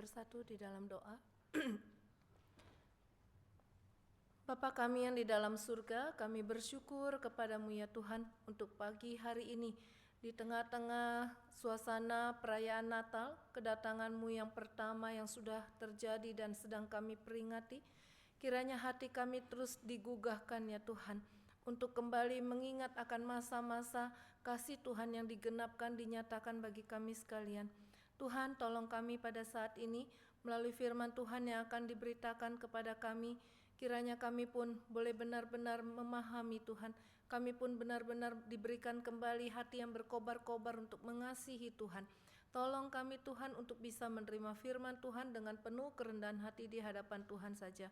bersatu di dalam doa. Bapa kami yang di dalam surga, kami bersyukur kepadamu ya Tuhan untuk pagi hari ini. Di tengah-tengah suasana perayaan Natal, kedatanganmu yang pertama yang sudah terjadi dan sedang kami peringati, kiranya hati kami terus digugahkan ya Tuhan, untuk kembali mengingat akan masa-masa kasih Tuhan yang digenapkan, dinyatakan bagi kami sekalian. Tuhan, tolong kami pada saat ini melalui firman Tuhan yang akan diberitakan kepada kami. Kiranya kami pun boleh benar-benar memahami Tuhan. Kami pun benar-benar diberikan kembali hati yang berkobar-kobar untuk mengasihi Tuhan. Tolong kami Tuhan untuk bisa menerima firman Tuhan dengan penuh kerendahan hati di hadapan Tuhan saja.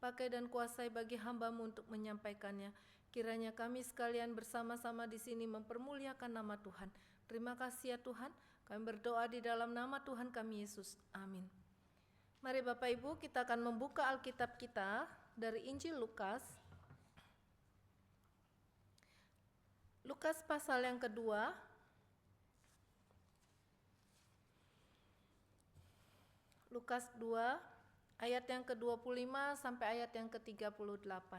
Pakai dan kuasai bagi hamba-Mu untuk menyampaikannya. Kiranya kami sekalian bersama-sama di sini mempermuliakan nama Tuhan. Terima kasih ya Tuhan. Kami berdoa di dalam nama Tuhan kami Yesus. Amin. Mari Bapak Ibu, kita akan membuka Alkitab kita dari Injil Lukas. Lukas pasal yang kedua. Lukas 2 ayat yang ke-25 sampai ayat yang ke-38.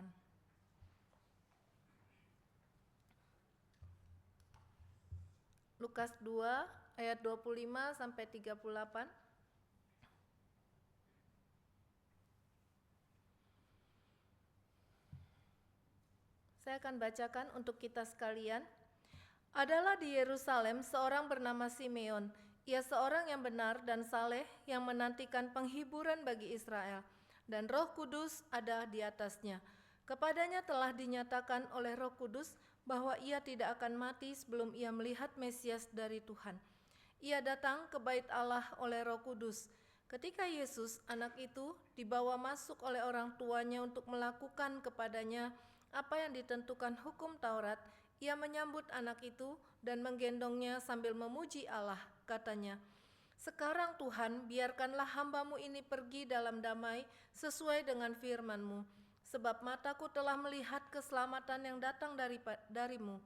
Lukas 2 ayat 25 sampai 38. Saya akan bacakan untuk kita sekalian. Adalah di Yerusalem seorang bernama Simeon. Ia seorang yang benar dan saleh yang menantikan penghiburan bagi Israel, dan Roh Kudus ada di atasnya. Kepadanya telah dinyatakan oleh Roh Kudus bahwa ia tidak akan mati sebelum ia melihat Mesias dari Tuhan. Ia datang ke bait Allah oleh Roh Kudus. Ketika Yesus, anak itu, dibawa masuk oleh orang tuanya untuk melakukan kepadanya apa yang ditentukan hukum Taurat, ia menyambut anak itu dan menggendongnya sambil memuji Allah. Katanya, "Sekarang Tuhan, biarkanlah hamba-Mu ini pergi dalam damai sesuai dengan firman-Mu, sebab mataku telah melihat keselamatan yang datang dari-Mu,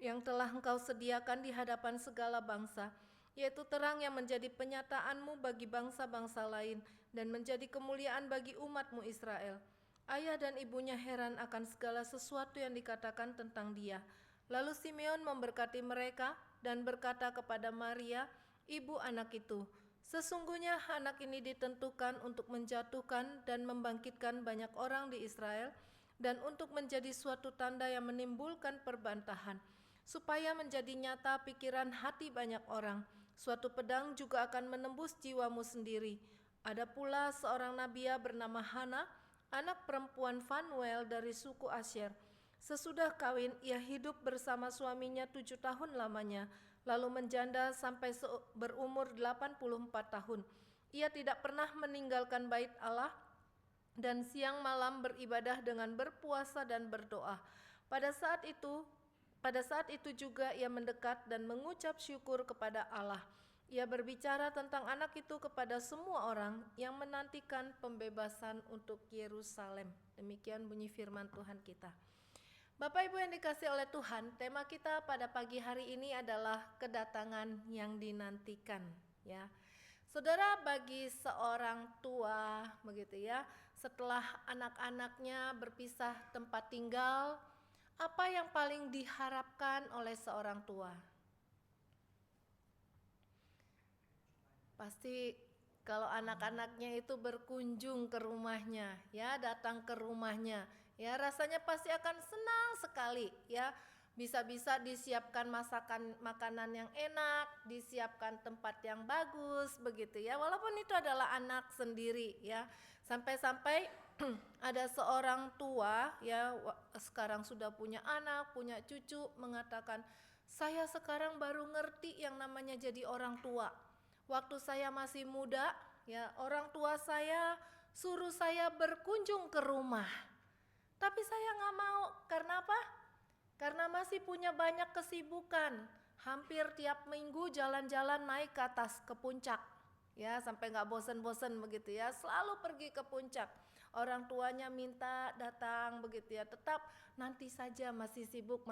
yang telah Engkau sediakan di hadapan segala bangsa, yaitu terang yang menjadi penyataanmu bagi bangsa-bangsa lain dan menjadi kemuliaan bagi umat-Mu Israel." Ayah dan ibunya heran akan segala sesuatu yang dikatakan tentang dia. Lalu Simeon memberkati mereka dan berkata kepada Maria, ibu anak itu, "Sesungguhnya anak ini ditentukan untuk menjatuhkan dan membangkitkan banyak orang di Israel, dan untuk menjadi suatu tanda yang menimbulkan perbantahan, supaya menjadi nyata pikiran hati banyak orang. Suatu pedang juga akan menembus jiwamu sendiri." Ada pula seorang nabia bernama Hana, anak perempuan Fanuel dari suku Asyer. Sesudah kawin, ia hidup bersama suaminya 7 tahun lamanya, lalu menjanda sampai berumur 84 tahun. Ia tidak pernah meninggalkan bait Allah dan siang malam beribadah dengan berpuasa dan berdoa. Pada saat itu juga ia mendekat dan mengucap syukur kepada Allah. Ia berbicara tentang anak itu kepada semua orang yang menantikan pembebasan untuk Yerusalem. Demikian bunyi firman Tuhan kita. Bapak Ibu yang dikasihi oleh Tuhan, tema kita pada pagi hari ini adalah kedatangan yang dinantikan, ya. Saudara, bagi seorang tua begitu ya, setelah anak-anaknya berpisah tempat tinggal, apa yang paling diharapkan oleh seorang tua? Pasti kalau anak-anaknya itu berkunjung ke rumahnya, ya, datang ke rumahnya, ya, rasanya pasti akan senang sekali, ya. Bisa-bisa disiapkan makanan yang enak, disiapkan tempat yang bagus, begitu ya. Walaupun itu adalah anak sendiri, ya. Sampai-sampai ada seorang tua, ya, sekarang sudah punya anak, punya cucu, mengatakan, "Saya sekarang baru ngerti yang namanya jadi orang tua. Waktu saya masih muda, ya, orang tua saya suruh saya berkunjung ke rumah. Tapi saya nggak mau. Karena apa? Karena masih punya banyak kesibukan. Hampir tiap minggu jalan-jalan naik ke atas, ke puncak. Ya, sampai nggak bosan-bosan begitu ya. Selalu pergi ke puncak. Orang tuanya minta datang begitu ya. Tetap nanti saja, masih sibuk.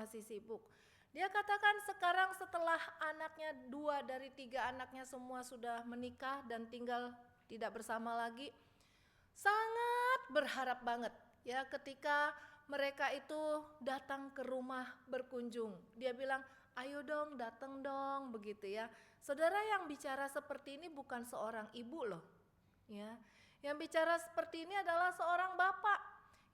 Dia katakan sekarang setelah anaknya 2 dari 3 anaknya semua sudah menikah dan tinggal tidak bersama lagi, sangat berharap banget ya ketika mereka itu datang ke rumah berkunjung. Dia bilang, ayo dong datang dong begitu ya. Saudara, yang bicara seperti ini bukan seorang ibu loh ya. Yang bicara seperti ini adalah seorang bapak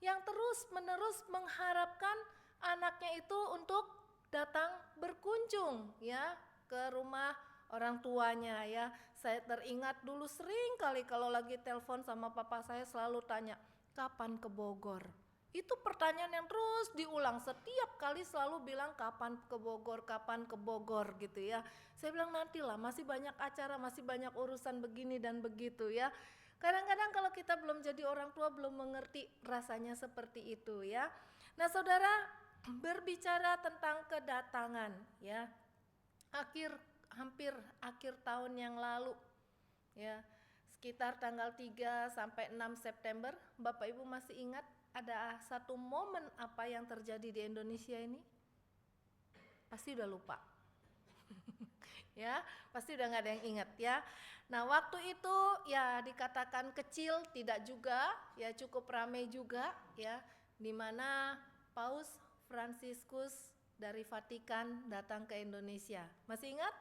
yang terus menerus mengharapkan anaknya itu untuk datang berkunjung ya ke rumah orang tuanya ya. Saya teringat dulu sering kali kalau lagi telepon sama papa saya selalu tanya, kapan ke Bogor? Itu pertanyaan yang terus diulang, setiap kali selalu bilang kapan ke Bogor gitu ya. Saya bilang nantilah, masih banyak acara, masih banyak urusan begini dan begitu ya. Kadang-kadang kalau kita belum jadi orang tua belum mengerti rasanya seperti itu ya. Nah saudara, berbicara tentang kedatangan ya, hampir akhir tahun yang lalu ya, sekitar tanggal 3 sampai 6 September, Bapak Ibu masih ingat ada satu momen apa yang terjadi di Indonesia ini? Pasti udah lupa. Ya, pasti udah nggak ada yang ingat ya. Nah, waktu itu ya dikatakan kecil, tidak juga, ya cukup ramai juga ya, di mana Paus Fransiskus dari Vatikan datang ke Indonesia. Masih ingat?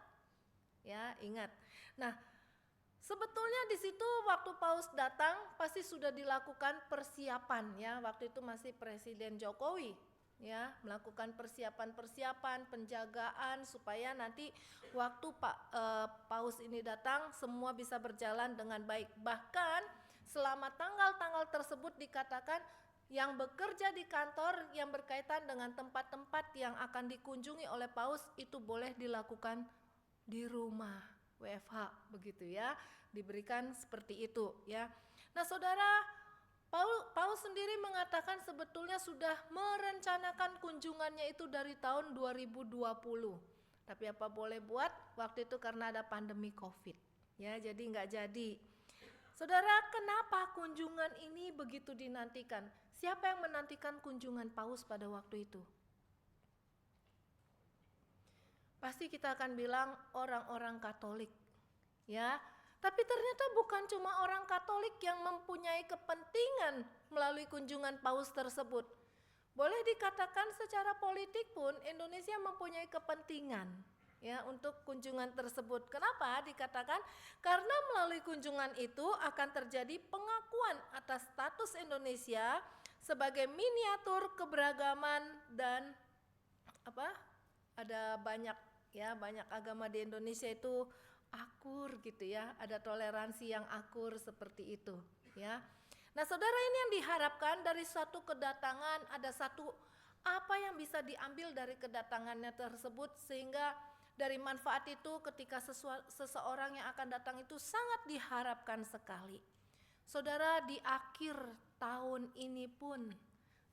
Ya, ingat. Nah, sebetulnya di situ waktu Paus datang pasti sudah dilakukan persiapan ya. Waktu itu masih Presiden Jokowi ya, melakukan persiapan penjagaan supaya nanti waktu Paus ini datang semua bisa berjalan dengan baik. Bahkan selama tanggal-tanggal tersebut dikatakan yang bekerja di kantor yang berkaitan dengan tempat-tempat yang akan dikunjungi oleh Paus itu boleh dilakukan di rumah, WFH begitu ya, diberikan seperti itu ya. Nah saudara, Paus sendiri mengatakan sebetulnya sudah merencanakan kunjungannya itu dari tahun 2020. Tapi apa boleh buat, waktu itu karena ada pandemi COVID ya, jadi nggak jadi. Saudara, kenapa kunjungan ini begitu dinantikan? Siapa yang menantikan kunjungan Paus pada waktu itu? Pasti kita akan bilang orang-orang Katolik ya. Tapi ternyata bukan cuma orang Katolik yang mempunyai kepentingan melalui kunjungan Paus tersebut. Boleh dikatakan secara politik pun Indonesia mempunyai kepentingan ya untuk kunjungan tersebut. Kenapa dikatakan? Karena melalui kunjungan itu akan terjadi pengakuan atas status Indonesia sebagai miniatur keberagaman dan ada banyak agama di Indonesia itu akur gitu ya, ada toleransi yang akur seperti itu ya. Nah saudara, ini yang diharapkan dari satu kedatangan, ada satu apa yang bisa diambil dari kedatangannya tersebut, sehingga dari manfaat itu ketika seseorang yang akan datang itu sangat diharapkan sekali. Saudara, di akhir tahun ini pun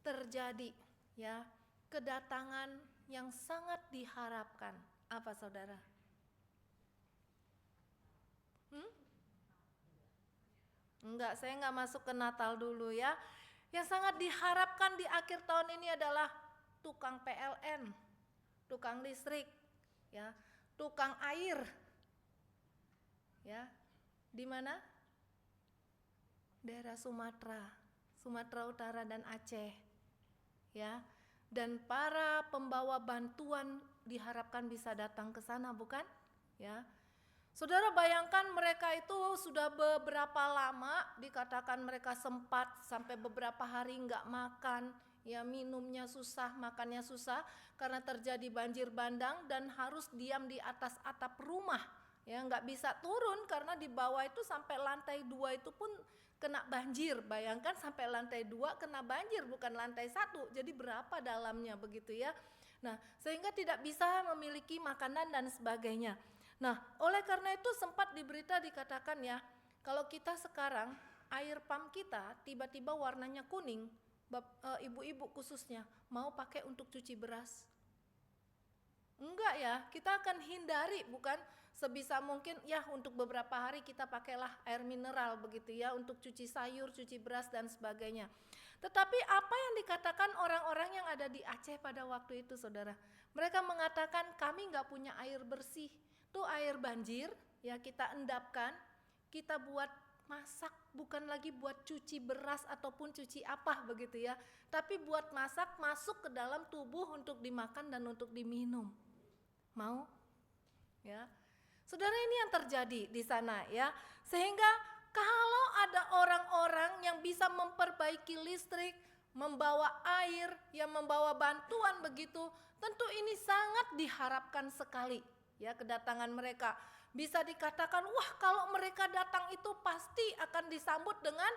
terjadi ya kedatangan yang sangat diharapkan. Apa saudara? Enggak, saya enggak masuk ke Natal dulu ya. Yang sangat diharapkan di akhir tahun ini adalah tukang PLN, tukang listrik, ya, tukang air, ya, di mana? Daerah Sumatera Utara dan Aceh, ya, dan para pembawa bantuan diharapkan bisa datang ke sana, bukan? Ya. Saudara bayangkan mereka itu sudah beberapa lama, dikatakan mereka sempat sampai beberapa hari enggak makan, ya minumnya susah, makannya susah karena terjadi banjir bandang dan harus diam di atas atap rumah, ya enggak bisa turun karena di bawah itu sampai lantai 2 itu pun kena banjir. Bayangkan sampai lantai 2 kena banjir, bukan lantai 1, jadi berapa dalamnya begitu ya. Nah sehingga tidak bisa memiliki makanan dan sebagainya. Nah, oleh karena itu sempat diberita dikatakan ya, kalau kita sekarang air pump kita tiba-tiba warnanya kuning, ibu-ibu khususnya mau pakai untuk cuci beras. Enggak ya, kita akan hindari, bukan sebisa mungkin ya untuk beberapa hari kita pakailah air mineral begitu ya untuk cuci sayur, cuci beras dan sebagainya. Tetapi apa yang dikatakan orang-orang yang ada di Aceh pada waktu itu, saudara? Mereka mengatakan kami nggak punya air bersih. Tuh air banjir, ya kita endapkan, kita buat masak, bukan lagi buat cuci beras ataupun cuci apa begitu ya, tapi buat masak, masuk ke dalam tubuh untuk dimakan dan untuk diminum. Mau? Ya. Saudara, ini yang terjadi di sana ya. Sehingga kalau ada orang-orang yang bisa memperbaiki listrik, membawa air, yang membawa bantuan begitu, tentu ini sangat diharapkan sekali ya kedatangan mereka. Bisa dikatakan, wah kalau mereka datang itu pasti akan disambut dengan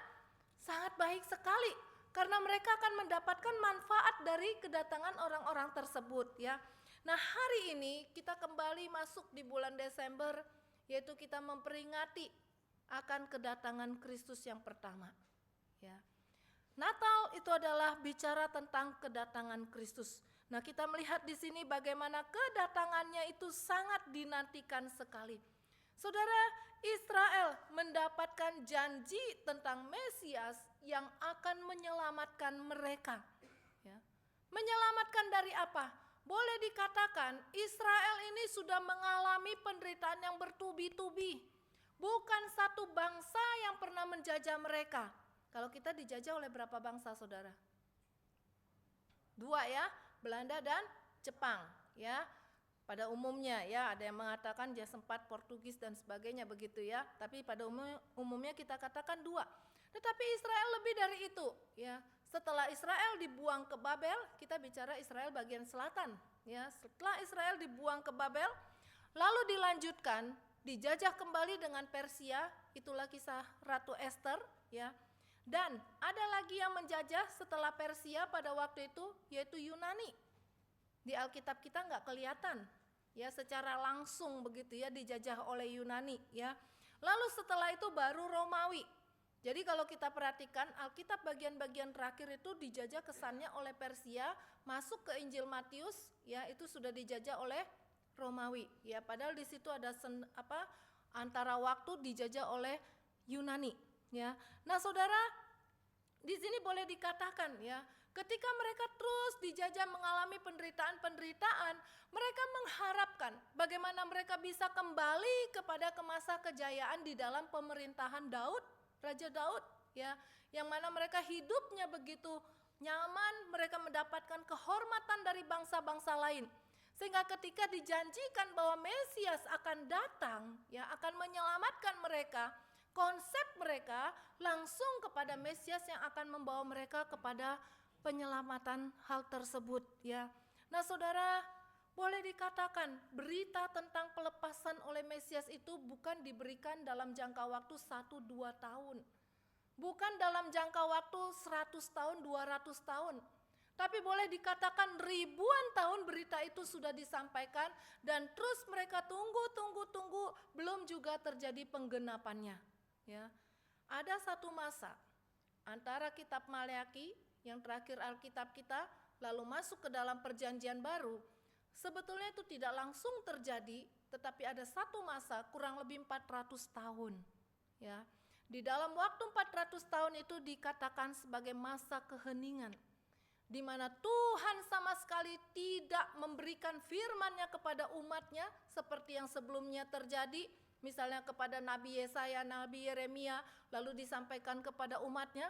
sangat baik sekali. Karena mereka akan mendapatkan manfaat dari kedatangan orang-orang tersebut ya. Nah, hari ini kita kembali masuk di bulan Desember, yaitu kita memperingati akan kedatangan Kristus yang pertama ya. Natal itu adalah bicara tentang kedatangan Kristus. Nah, kita melihat di sini bagaimana kedatangannya itu sangat dinantikan sekali. Saudara, Israel mendapatkan janji tentang Mesias yang akan menyelamatkan mereka. Ya. Menyelamatkan dari apa? Boleh dikatakan Israel ini sudah mengalami penderitaan yang bertubi-tubi. Bukan satu bangsa yang pernah menjajah mereka. Kalau kita dijajah oleh berapa bangsa, saudara? 2 ya, Belanda dan Jepang ya. Pada umumnya ya, ada yang mengatakan dia sempat Portugis dan sebagainya begitu ya. Tapi pada umumnya kita katakan 2. Tetapi Israel lebih dari itu ya. Setelah Israel dibuang ke Babel, kita bicara Israel bagian selatan ya. Setelah Israel dibuang ke Babel, lalu dilanjutkan dijajah kembali dengan Persia, itulah kisah Ratu Esther ya. Dan ada lagi yang menjajah setelah Persia pada waktu itu, yaitu Yunani. Di Alkitab kita nggak kelihatan ya secara langsung begitu ya dijajah oleh Yunani ya. Lalu setelah itu baru Romawi. Jadi kalau kita perhatikan Alkitab bagian-bagian terakhir itu dijajah kesannya oleh Persia, masuk ke Injil Matius ya itu sudah dijajah oleh Romawi ya. Padahal di situ ada antara waktu dijajah oleh Yunani ya. Nah, saudara, di sini boleh dikatakan ya, ketika mereka terus dijajah mengalami penderitaan-penderitaan, mereka mengharapkan bagaimana mereka bisa kembali kepada masa kejayaan di dalam pemerintahan Daud, Raja Daud ya, yang mana mereka hidupnya begitu nyaman, mereka mendapatkan kehormatan dari bangsa-bangsa lain. Sehingga ketika dijanjikan bahwa Mesias akan datang, ya akan menyelamatkan mereka, konsep mereka langsung kepada Mesias yang akan membawa mereka kepada penyelamatan hal tersebut ya. Nah, saudara, boleh dikatakan berita tentang pelepasan oleh Mesias itu bukan diberikan dalam jangka waktu 1-2 tahun. Bukan dalam jangka waktu 100 tahun, 200 tahun. Tapi boleh dikatakan ribuan tahun berita itu sudah disampaikan dan terus mereka tunggu, belum juga terjadi penggenapannya. Ya, ada satu masa antara kitab Maleakhi yang terakhir Alkitab kita lalu masuk ke dalam perjanjian baru. Sebetulnya itu tidak langsung terjadi, tetapi ada satu masa kurang lebih 400 tahun. Ya, di dalam waktu 400 tahun itu dikatakan sebagai masa keheningan, di mana Tuhan sama sekali tidak memberikan firman-Nya kepada umat-Nya seperti yang sebelumnya terjadi. Misalnya kepada Nabi Yesaya, Nabi Yeremia, lalu disampaikan kepada umatnya.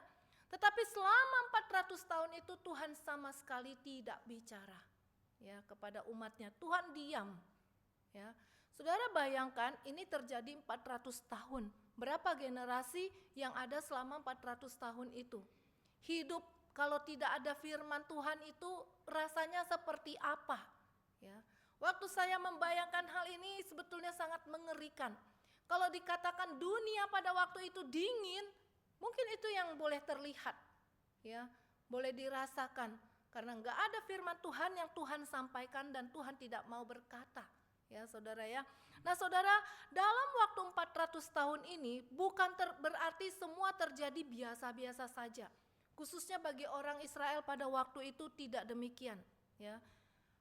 Tetapi selama 400 tahun itu Tuhan sama sekali tidak bicara ya kepada umatnya. Tuhan diam. Ya. Saudara bayangkan ini terjadi 400 tahun. Berapa generasi yang ada selama 400 tahun itu? Hidup kalau tidak ada firman Tuhan itu rasanya seperti apa? Ya. Waktu saya membayangkan hal ini sebetulnya sangat mengerikan. Kalau dikatakan dunia pada waktu itu dingin, mungkin itu yang boleh terlihat, ya, boleh dirasakan. Karena enggak ada firman Tuhan yang Tuhan sampaikan dan Tuhan tidak mau berkata, ya saudara ya. Nah saudara, dalam waktu 400 tahun ini bukan berarti semua terjadi biasa-biasa saja. Khususnya bagi orang Israel pada waktu itu tidak demikian, ya.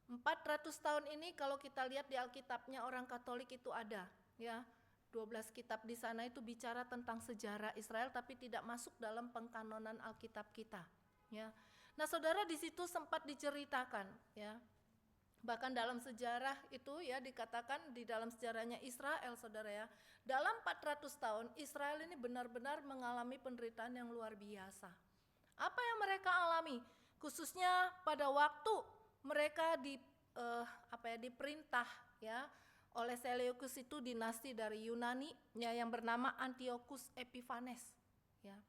400 tahun ini kalau kita lihat di Alkitabnya orang Katolik itu ada ya 12 kitab di sana itu bicara tentang sejarah Israel tapi tidak masuk dalam pengkanonan Alkitab kita Ya. Nah, Saudara, di situ sempat diceritakan ya. Bahkan dalam sejarah itu ya dikatakan di dalam sejarahnya Israel, Saudara ya, dalam 400 tahun Israel ini benar-benar mengalami penderitaan yang luar biasa. Apa yang mereka alami? Khususnya pada waktu mereka diperintah ya oleh Seleucus, itu dinasti dari Yunani ya, yang bernama Antiochus Epiphanes ya.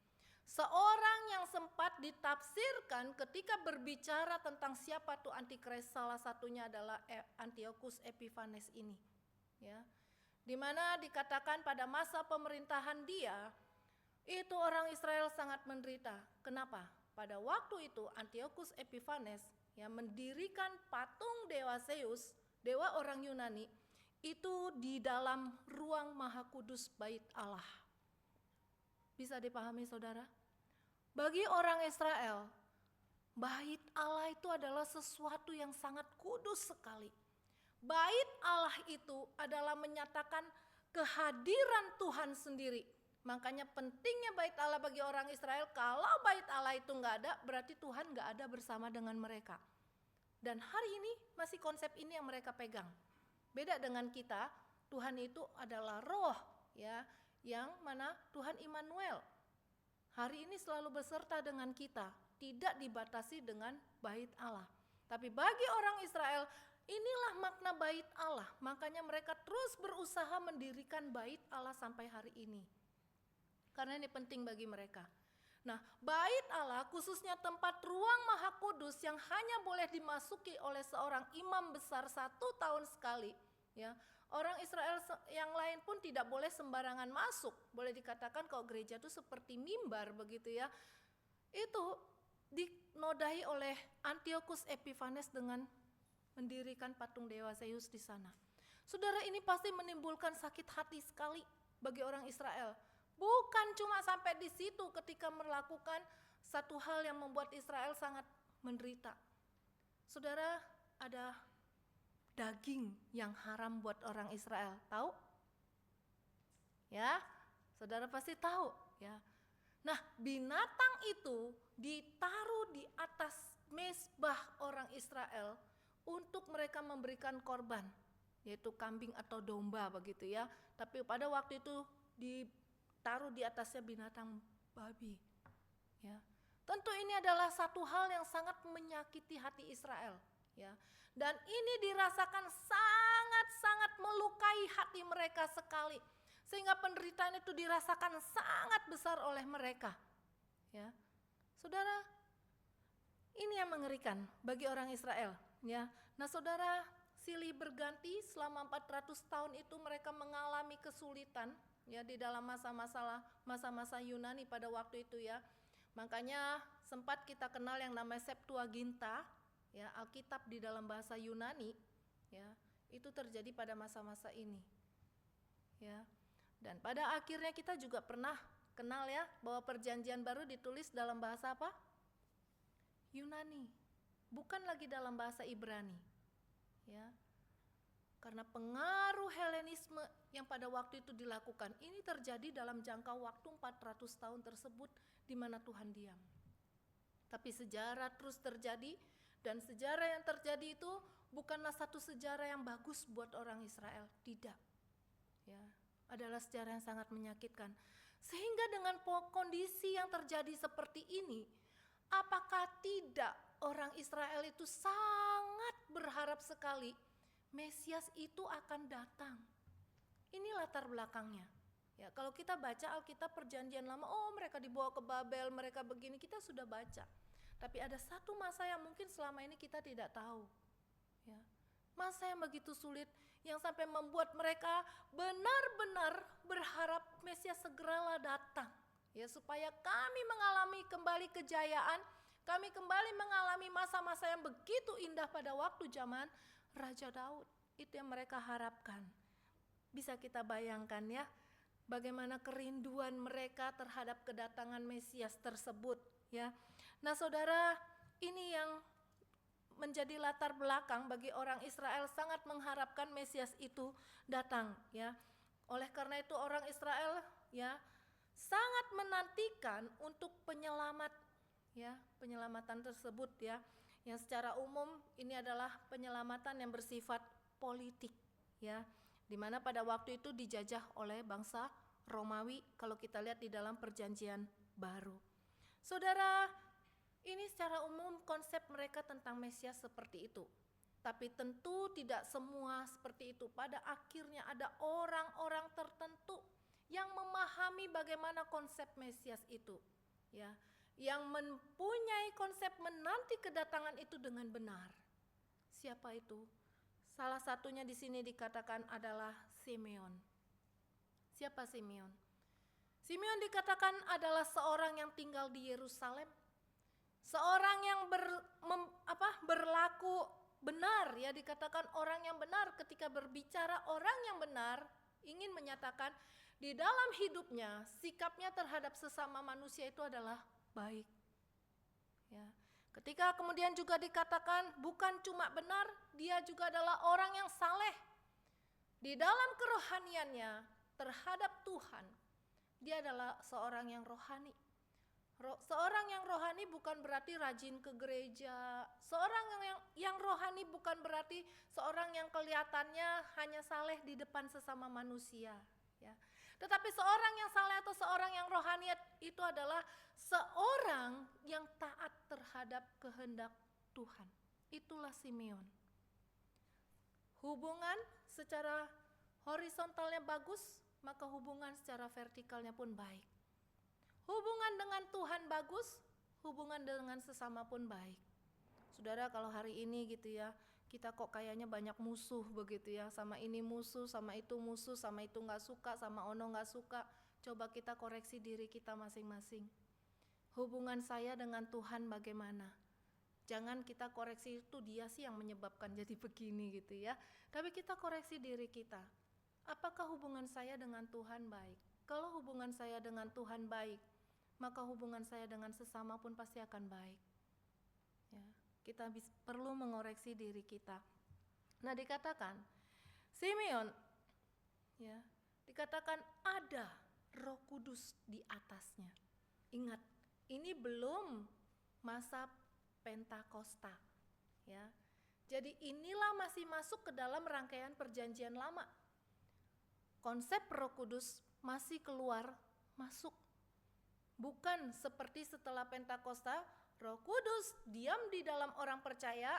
Seorang yang sempat ditafsirkan ketika berbicara tentang siapa tuh Antikris, salah satunya adalah Antiochus Epiphanes ini ya. Di mana dikatakan pada masa pemerintahan dia itu orang Israel sangat menderita. Kenapa? Pada waktu itu Antiochus Epiphanes yang mendirikan patung dewa Zeus, dewa orang Yunani, itu di dalam ruang maha kudus bait Allah. Bisa dipahami, Saudara? Bagi orang Israel, bait Allah itu adalah sesuatu yang sangat kudus sekali. Bait Allah itu adalah menyatakan kehadiran Tuhan sendiri. Makanya pentingnya bait Allah bagi orang Israel. Kalau bait Allah itu nggak ada, berarti Tuhan nggak ada bersama dengan mereka. Dan hari ini masih konsep ini yang mereka pegang. Beda dengan kita, Tuhan itu adalah roh ya, yang mana Tuhan Immanuel. Hari ini selalu beserta dengan kita, tidak dibatasi dengan bait Allah. Tapi bagi orang Israel, inilah makna bait Allah. Makanya mereka terus berusaha mendirikan bait Allah sampai hari ini. Karena ini penting bagi mereka. Nah, bait Allah khususnya tempat ruang maha kudus yang hanya boleh dimasuki oleh seorang imam besar 1 tahun sekali. Ya, orang Israel yang lain pun tidak boleh sembarangan masuk. Boleh dikatakan kalau gereja itu seperti mimbar begitu ya. Itu dinodai oleh Antiochus Epiphanes dengan mendirikan patung dewa Zeus di sana. Saudara, ini pasti menimbulkan sakit hati sekali bagi orang Israel. Bukan cuma sampai di situ ketika melakukan satu hal yang membuat Israel sangat menderita. Saudara, ada daging yang haram buat orang Israel, tahu? Ya, saudara pasti tahu ya. Nah, binatang itu ditaruh di atas mezbah orang Israel untuk mereka memberikan korban, yaitu kambing atau domba begitu ya. Tapi pada waktu itu ditaruh di atasnya binatang babi. Ya. Tentu ini adalah satu hal yang sangat menyakiti hati Israel, ya. Dan ini dirasakan sangat-sangat melukai hati mereka sekali, sehingga penderitaan itu dirasakan sangat besar oleh mereka. Ya, saudara, ini yang mengerikan bagi orang Israel. Ya, nah saudara, silih berganti selama 400 tahun itu mereka mengalami kesulitan ya di dalam masa-masa Yunani pada waktu itu ya. Makanya sempat kita kenal yang namanya Septuaginta. Ya, Alkitab di dalam bahasa Yunani ya, itu terjadi pada masa-masa ini. Ya. Dan pada akhirnya kita juga pernah kenal ya bahwa Perjanjian Baru ditulis dalam bahasa apa? Yunani. Bukan lagi dalam bahasa Ibrani. Ya. Karena pengaruh Helenisme yang pada waktu itu dilakukan, ini terjadi dalam jangka waktu 400 tahun tersebut di mana Tuhan diam. Tapi sejarah terus terjadi. Dan sejarah yang terjadi itu bukanlah satu sejarah yang bagus buat orang Israel, tidak. Ya, adalah sejarah yang sangat menyakitkan. Sehingga dengan kondisi yang terjadi seperti ini, apakah tidak orang Israel itu sangat berharap sekali Mesias itu akan datang. Ini latar belakangnya. Ya, kalau kita baca Alkitab Perjanjian Lama, oh mereka dibawa ke Babel, mereka begini, kita sudah baca. Tapi ada satu masa yang mungkin selama ini kita tidak tahu. Ya. Masa yang begitu sulit, yang sampai membuat mereka benar-benar berharap Mesias segeralah datang. Ya, supaya kami mengalami kembali kejayaan, kami kembali mengalami masa-masa yang begitu indah pada waktu zaman Raja Daud. Itu yang mereka harapkan. Bisa kita bayangkan ya, bagaimana kerinduan mereka terhadap kedatangan Mesias tersebut ya. Nah saudara, ini yang menjadi latar belakang bagi orang Israel sangat mengharapkan Mesias itu datang ya. Oleh karena itu orang Israel ya sangat menantikan untuk penyelamat ya, penyelamatan tersebut ya. Yang secara umum ini adalah penyelamatan yang bersifat politik ya, di mana pada waktu itu dijajah oleh bangsa Romawi kalau kita lihat di dalam Perjanjian Baru. Saudara, ini secara umum konsep mereka tentang Mesias seperti itu. Tapi tentu tidak semua seperti itu. Pada akhirnya ada orang-orang tertentu yang memahami bagaimana konsep Mesias itu, ya, yang mempunyai konsep menanti kedatangan itu dengan benar. Siapa itu? Salah satunya di sini dikatakan adalah Simeon. Siapa Simeon? Simeon dikatakan adalah seorang yang tinggal di Yerusalem, seorang yang berlaku benar, ya, dikatakan orang yang benar. Ketika berbicara orang yang benar, ingin menyatakan di dalam hidupnya, sikapnya terhadap sesama manusia itu adalah baik. Ya. Ketika kemudian juga dikatakan bukan cuma benar, dia juga adalah orang yang saleh. Di dalam kerohaniannya terhadap Tuhan, dia adalah seorang yang rohani. Seorang yang rohani bukan berarti rajin ke gereja. Seorang yang rohani bukan berarti seorang yang kelihatannya hanya saleh di depan sesama manusia, ya. Tetapi seorang yang saleh atau seorang yang rohani itu adalah seorang yang taat terhadap kehendak Tuhan. Itulah Simeon. Hubungan secara horizontalnya bagus, maka hubungan secara vertikalnya pun baik. Hubungan dengan Tuhan bagus, hubungan dengan sesama pun baik. Saudara, kalau hari ini gitu ya, kita kok kayaknya banyak musuh begitu ya, sama ini musuh, sama itu nggak suka, sama ono nggak suka. Coba kita koreksi diri kita masing-masing. Hubungan saya dengan Tuhan bagaimana? Jangan kita koreksi itu dia sih yang menyebabkan jadi begini gitu ya. Tapi kita koreksi diri kita. Apakah hubungan saya dengan Tuhan baik? Kalau hubungan saya dengan Tuhan baik, maka hubungan saya dengan sesama pun pasti akan baik. Ya, kita perlu mengoreksi diri kita. Nah, dikatakan Simeon, ya, dikatakan ada Roh Kudus di atasnya. Ingat, ini belum masa Pentakosta, ya. Jadi inilah masih masuk ke dalam rangkaian Perjanjian Lama. Konsep Roh Kudus masih keluar masuk. Bukan seperti setelah Pentakosta, Roh Kudus diam di dalam orang percaya,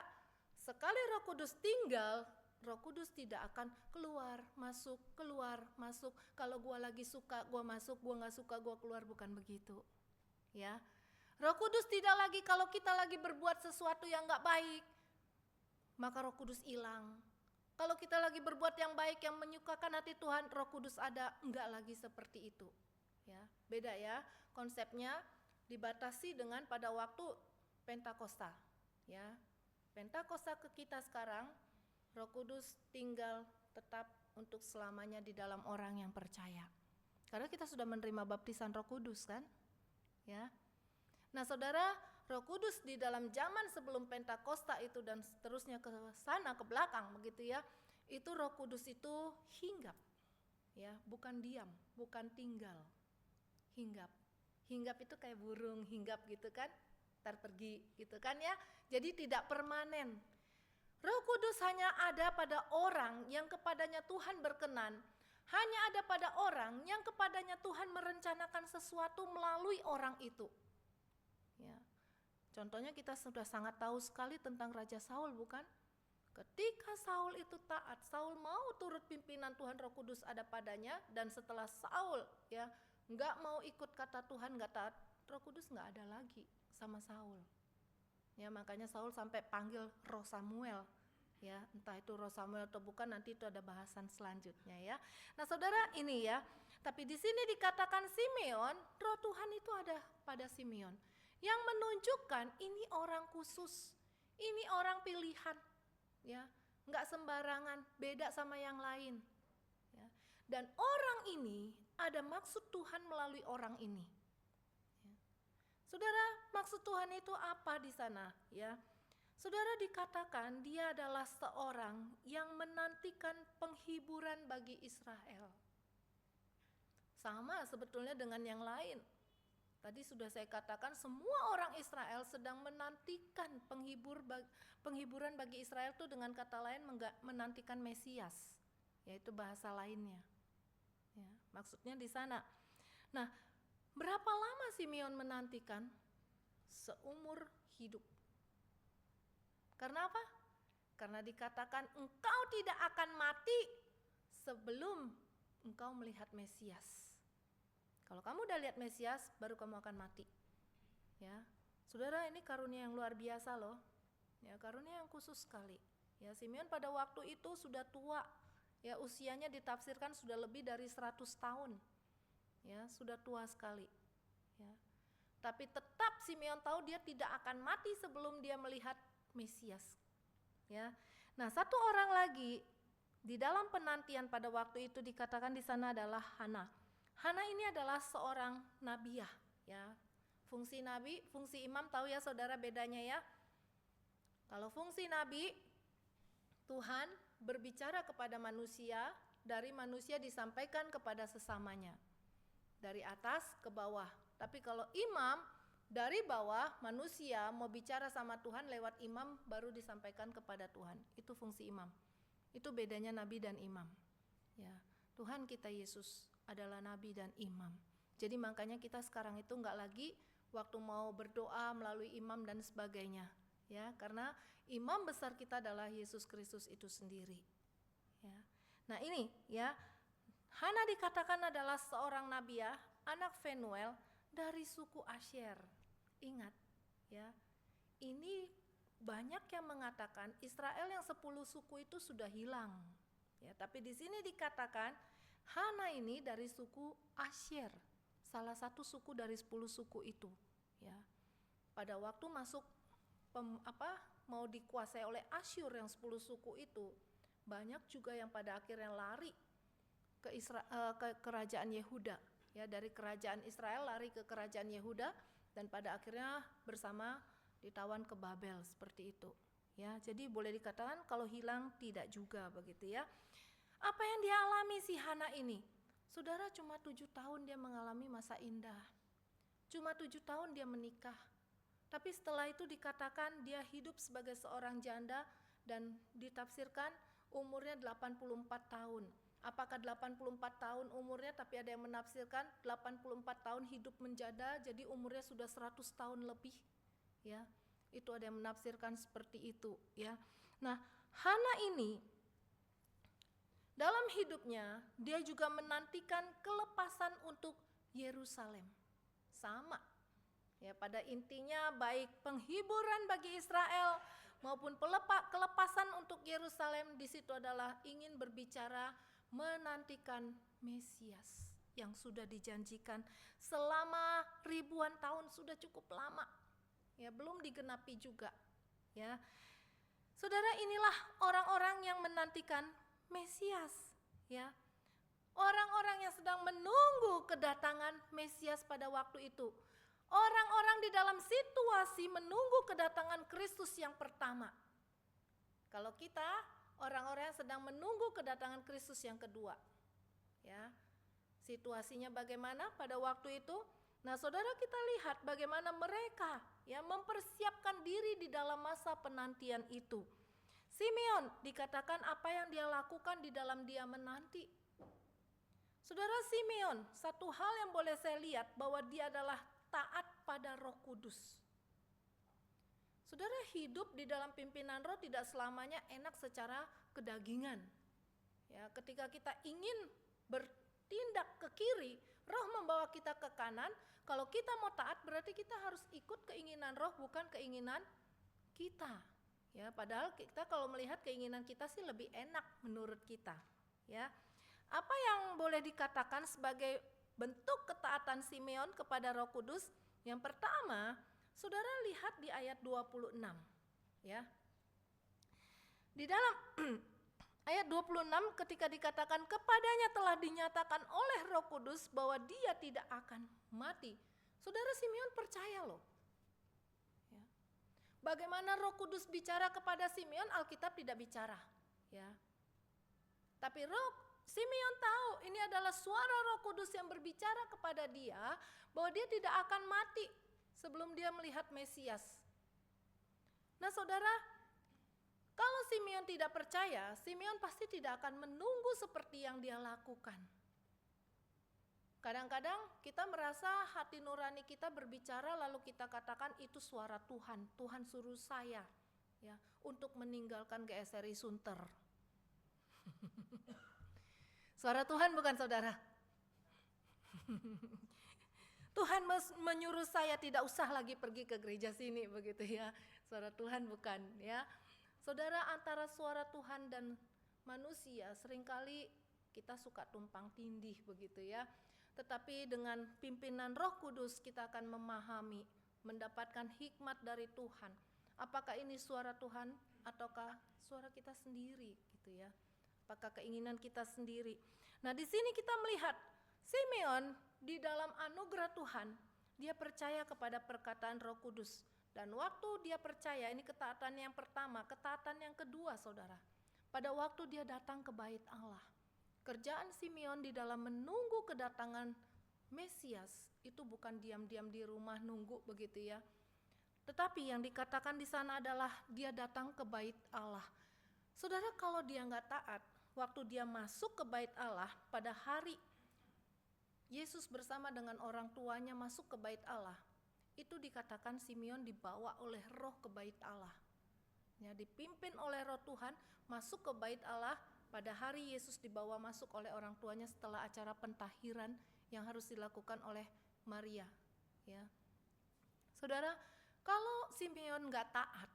sekali Roh Kudus tinggal, Roh Kudus tidak akan keluar, masuk. Kalau gua lagi suka, gua masuk, gua nggak suka, gua keluar, bukan begitu. Ya, Roh Kudus tidak lagi kalau kita lagi berbuat sesuatu yang nggak baik, maka Roh Kudus hilang. Kalau kita lagi berbuat yang baik, yang menyukakan hati Tuhan, Roh Kudus ada, enggak lagi seperti itu. Ya, beda ya, konsepnya dibatasi dengan pada waktu Pentakosta. Ya, Pentakosta ke kita sekarang, Roh Kudus tinggal tetap untuk selamanya di dalam orang yang percaya. Karena kita sudah menerima baptisan Roh Kudus kan? Ya. Nah, Saudara, Roh Kudus di dalam zaman sebelum Pentakosta itu dan seterusnya ke sana ke belakang begitu ya. Itu Roh Kudus itu hinggap. Ya, bukan diam, bukan tinggal. Hinggap. Hinggap itu kayak burung hinggap gitu kan? Ntar pergi gitu kan ya. Jadi tidak permanen. Roh Kudus hanya ada pada orang yang kepadanya Tuhan berkenan. Hanya ada pada orang yang kepadanya Tuhan merencanakan sesuatu melalui orang itu. Ya. Contohnya kita sudah sangat tahu sekali tentang Raja Saul, bukan? Ketika Saul itu taat, Saul mau turut pimpinan Tuhan, Roh Kudus ada padanya, dan setelah Saul ya nggak mau ikut kata Tuhan, nggak taat, Roh Kudus nggak ada lagi sama Saul. Ya, makanya Saul sampai panggil Roh Samuel. Ya, entah itu Roh Samuel atau bukan, nanti itu ada bahasan selanjutnya ya. Nah, Saudara, ini ya. Tapi di sini dikatakan Simeon, Roh Tuhan itu ada pada Simeon, yang menunjukkan ini orang khusus, ini orang pilihan, ya, nggak sembarangan, beda sama yang lain. Ya. Dan orang ini ada maksud Tuhan melalui orang ini. Ya. Saudara, maksud Tuhan itu apa di sana? Ya. Saudara, dikatakan dia adalah seorang yang menantikan penghiburan bagi Israel. Sama sebetulnya dengan yang lain. Tadi sudah saya katakan semua orang Israel sedang menantikan penghiburan bagi Israel itu dengan kata lain menantikan Mesias, yaitu bahasa lainnya. Ya, maksudnya di sana. Nah, berapa lama Simeon menantikan? Seumur hidup. Karena apa? Karena dikatakan engkau tidak akan mati sebelum engkau melihat Mesias. Kalau kamu udah lihat Mesias, baru kamu akan mati. Ya, saudara, ini karunia yang luar biasa loh. Ya, karunia yang khusus sekali. Ya, Simeon pada waktu itu sudah tua. Ya, usianya ditafsirkan sudah lebih dari 100 tahun. Ya, sudah tua sekali. Ya. Tapi tetap Simeon tahu dia tidak akan mati sebelum dia melihat Mesias. Ya. Nah, satu orang lagi di dalam penantian pada waktu itu dikatakan di sana adalah Hana. Hana ini adalah seorang nabiah, ya. Fungsi nabi, fungsi imam tahu ya saudara bedanya ya. Kalau fungsi nabi, Tuhan berbicara kepada manusia, dari manusia disampaikan kepada sesamanya. Dari atas ke bawah. Tapi kalau imam, dari bawah manusia mau bicara sama Tuhan lewat imam baru disampaikan kepada Tuhan. Itu fungsi imam. Itu bedanya nabi dan imam. Ya, Tuhan kita Yesus adalah nabi dan imam. Jadi makanya kita sekarang itu enggak lagi waktu mau berdoa melalui imam dan sebagainya, ya, karena imam besar kita adalah Yesus Kristus itu sendiri. Ya. Nah, ini ya, Hana dikatakan adalah seorang nabiah, anak Fenuel dari suku Asyer. Ingat, ya. Ini banyak yang mengatakan Israel yang 10 suku itu sudah hilang. Ya, tapi di sini dikatakan Hana ini dari suku Asyer, salah satu suku dari 10 suku itu. Ya, pada waktu masuk mau dikuasai oleh Asyur yang 10 suku itu, banyak juga yang pada akhirnya lari ke kerajaan Yehuda. Ya, dari kerajaan Israel lari ke kerajaan Yehuda dan pada akhirnya bersama ditawan ke Babel seperti itu. Ya, jadi boleh dikatakan kalau hilang tidak juga begitu ya. Apa yang dia alami si Hana ini? Saudara, cuma 7 tahun dia mengalami masa indah. Cuma 7 tahun dia menikah. Tapi setelah itu dikatakan dia hidup sebagai seorang janda dan ditafsirkan umurnya 84 tahun. Apakah 84 tahun umurnya, tapi ada yang menafsirkan 84 tahun hidup menjanda, jadi umurnya sudah 100 tahun lebih. Ya, itu ada yang menafsirkan seperti itu. Ya, nah Hana ini dalam hidupnya dia juga menantikan kelepasan untuk Yerusalem. Sama. Ya, pada intinya baik penghiburan bagi Israel maupun kelepasan untuk Yerusalem di situ adalah ingin berbicara menantikan Mesias yang sudah dijanjikan selama ribuan tahun, sudah cukup lama. Ya, belum digenapi juga. Ya. Saudara, inilah orang-orang yang menantikan Mesias, ya. Orang-orang yang sedang menunggu kedatangan Mesias pada waktu itu. Orang-orang di dalam situasi menunggu kedatangan Kristus yang pertama. Kalau kita, orang-orang yang sedang menunggu kedatangan Kristus yang kedua. Ya. Situasinya bagaimana pada waktu itu? Nah, saudara, kita lihat bagaimana mereka ya mempersiapkan diri di dalam masa penantian itu. Simeon dikatakan apa yang dia lakukan di dalam dia menanti. Saudara, Simeon, satu hal yang boleh saya lihat bahwa dia adalah taat pada Roh Kudus. Saudara, hidup di dalam pimpinan Roh tidak selamanya enak secara kedagingan. Ya, ketika kita ingin bertindak ke kiri, Roh membawa kita ke kanan. Kalau kita mau taat berarti kita harus ikut keinginan Roh, bukan keinginan kita. Ya, padahal kita kalau melihat keinginan kita sih lebih enak menurut kita. Ya, apa yang boleh dikatakan sebagai bentuk ketaatan Simeon kepada Roh Kudus? Yang pertama, saudara lihat di ayat 26. Ya, di dalam ayat 26 ketika dikatakan kepadanya telah dinyatakan oleh Roh Kudus bahwa dia tidak akan mati. Saudara, Simeon percaya loh. Bagaimana Roh Kudus bicara kepada Simeon, Alkitab tidak bicara, ya. Tapi Roh Simeon tahu ini adalah suara Roh Kudus yang berbicara kepada dia bahwa dia tidak akan mati sebelum dia melihat Mesias. Nah saudara, kalau Simeon tidak percaya, Simeon pasti tidak akan menunggu seperti yang dia lakukan. Kadang-kadang kita merasa hati nurani kita berbicara lalu kita katakan itu suara Tuhan. Tuhan suruh saya ya untuk meninggalkan GSRI Sunter. Suara Tuhan bukan saudara. Tuhan menyuruh saya tidak usah lagi pergi ke gereja sini begitu ya. Suara Tuhan bukan ya. Saudara, antara suara Tuhan dan manusia seringkali kita suka tumpang tindih begitu ya. Tetapi dengan pimpinan Roh Kudus kita akan memahami, mendapatkan hikmat dari Tuhan. Apakah ini suara Tuhan ataukah suara kita sendiri gitu ya. Apakah keinginan kita sendiri. Nah di sini kita melihat Simeon di dalam anugerah Tuhan, dia percaya kepada perkataan Roh Kudus. Dan waktu dia percaya, ini ketaatan yang pertama, ketaatan yang kedua saudara. Pada waktu dia datang ke bait Allah. Kerjaan Simeon di dalam menunggu kedatangan Mesias, itu bukan diam-diam di rumah nunggu begitu ya. Tetapi yang dikatakan di sana adalah dia datang ke bait Allah. Saudara, kalau dia nggak taat, waktu dia masuk ke bait Allah pada hari Yesus bersama dengan orang tuanya masuk ke bait Allah, itu dikatakan Simeon dibawa oleh Roh ke bait Allah. Ya, dipimpin oleh Roh Tuhan masuk ke bait Allah pada hari Yesus dibawa masuk oleh orang tuanya setelah acara pentahiran yang harus dilakukan oleh Maria. Ya, saudara, kalau Simeon nggak taat,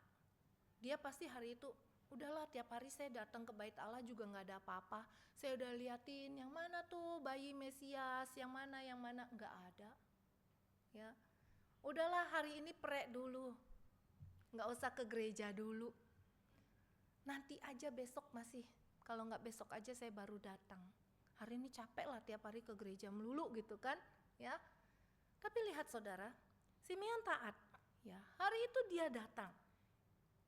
dia pasti hari itu udahlah tiap hari saya datang ke bait Allah juga nggak ada apa-apa. Saya udah liatin yang mana tuh bayi Mesias, yang mana nggak ada. Ya, udahlah hari ini prek dulu, nggak usah ke gereja dulu. Nanti aja besok masih, kalau nggak besok aja saya baru datang. Hari ini capek lah tiap hari ke gereja melulu gitu kan, ya. Tapi lihat saudara, Simeon taat, ya. Hari itu dia datang.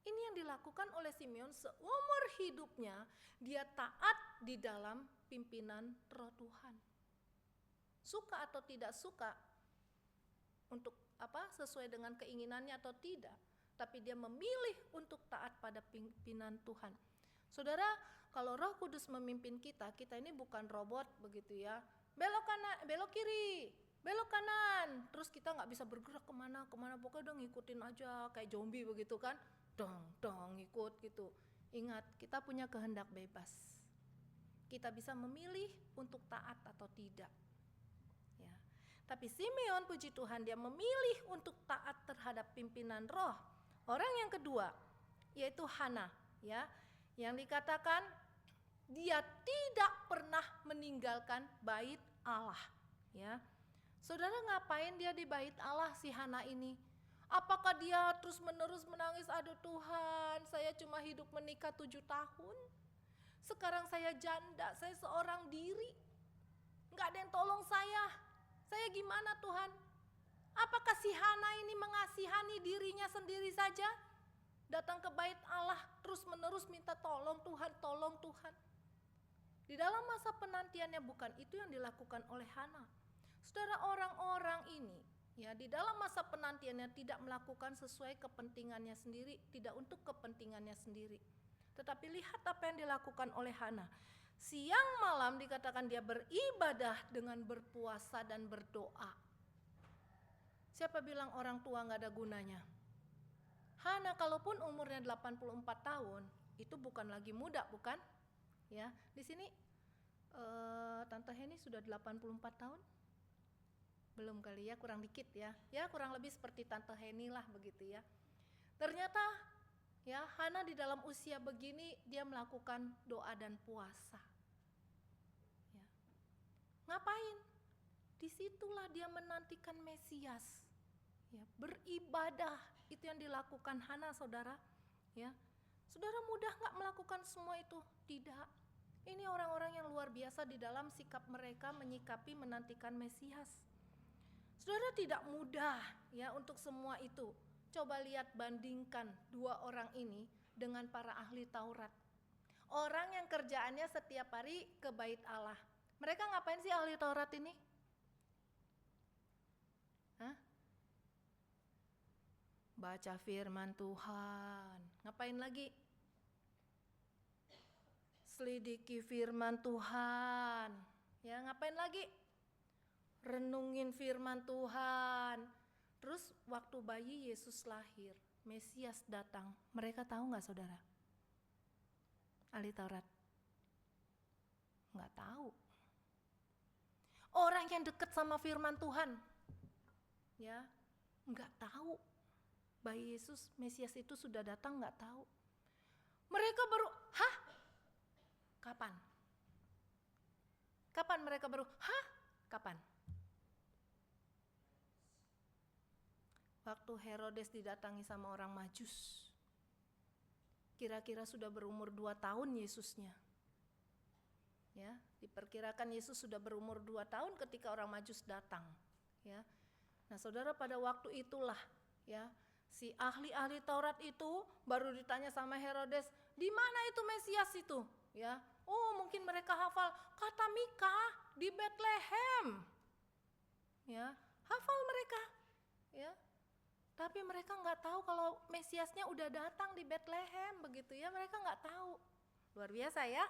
Ini yang dilakukan oleh Simeon seumur hidupnya, dia taat di dalam pimpinan Roh Tuhan. Suka atau tidak suka, untuk sesuai dengan keinginannya atau tidak, tapi dia memilih untuk taat pada pimpinan Tuhan. Saudara, kalau Roh Kudus memimpin kita, kita ini bukan robot begitu ya. Belok kanan, belok kiri, belok kanan, terus kita nggak bisa bergerak kemana, pokoknya udah ngikutin aja kayak zombie begitu kan. Dong ikut gitu. Ingat, kita punya kehendak bebas. Kita bisa memilih untuk taat atau tidak. Ya. Tapi Simeon, puji Tuhan, dia memilih untuk taat terhadap pimpinan Roh. Orang yang kedua, yaitu Hana, ya, yang dikatakan dia tidak pernah meninggalkan bait Allah. Ya, saudara, ngapain dia di bait Allah si Hana ini? Apakah dia terus menerus menangis, aduh Tuhan, saya cuma hidup menikah 7 tahun, sekarang saya janda, saya seorang diri, gak ada yang tolong saya gimana Tuhan? Apakah si Hana ini mengasihani dirinya sendiri saja, datang ke bait Allah terus menerus minta tolong Tuhan? Di dalam masa penantiannya bukan itu yang dilakukan oleh Hana. Saudara, orang-orang ini ya di dalam masa penantiannya tidak melakukan sesuai kepentingannya sendiri, tidak untuk kepentingannya sendiri. Tetapi lihat apa yang dilakukan oleh Hana. Siang malam dikatakan dia beribadah dengan berpuasa dan berdoa. Siapa bilang orang tua gak ada gunanya? Hana kalaupun umurnya 84 tahun, itu bukan lagi muda, bukan? Ya, di sini Tante Heni sudah 84 tahun? Belum kali ya, kurang dikit ya. Ya kurang lebih seperti Tante Heni lah begitu ya. Ternyata ya Hana di dalam usia begini dia melakukan doa dan puasa. Ya. Ngapain? Disitulah dia menantikan Mesias. Ya, beribadah itu yang dilakukan Hana, saudara. Ya, saudara mudah nggak melakukan semua itu? Tidak. Ini orang-orang yang luar biasa di dalam sikap mereka menyikapi menantikan Mesias. Saudara, tidak mudah ya untuk semua itu. Coba lihat, bandingkan dua orang ini dengan para ahli Taurat. Orang yang kerjaannya setiap hari ke bait Allah. Mereka ngapain sih ahli Taurat ini? Hah? Baca firman Tuhan. Ngapain lagi? Selidiki firman Tuhan. Ya, ngapain lagi? Renungin firman Tuhan. Terus waktu bayi Yesus lahir, Mesias datang, mereka tahu nggak saudara? Ahli Taurat? Nggak tahu. Orang yang dekat sama firman Tuhan, ya, nggak tahu. Bayi Yesus, Mesias itu sudah datang, nggak tahu. Mereka baru, hah? Kapan? Kapan mereka baru, hah? Kapan? Waktu Herodes didatangi sama orang Majus. Kira-kira sudah berumur 2 tahun Yesusnya. Ya, diperkirakan Yesus sudah berumur 2 tahun ketika orang Majus datang. Ya. Nah, saudara, pada waktu itulah ya, si ahli-ahli Taurat itu baru ditanya sama Herodes, di mana itu Mesias itu? Ya. Oh, mungkin mereka hafal kata Mika di Bethlehem. Ya, hafal mereka. Ya. Tapi mereka nggak tahu kalau Mesiasnya udah datang di Bethlehem, begitu ya, mereka nggak tahu. Luar biasa ya,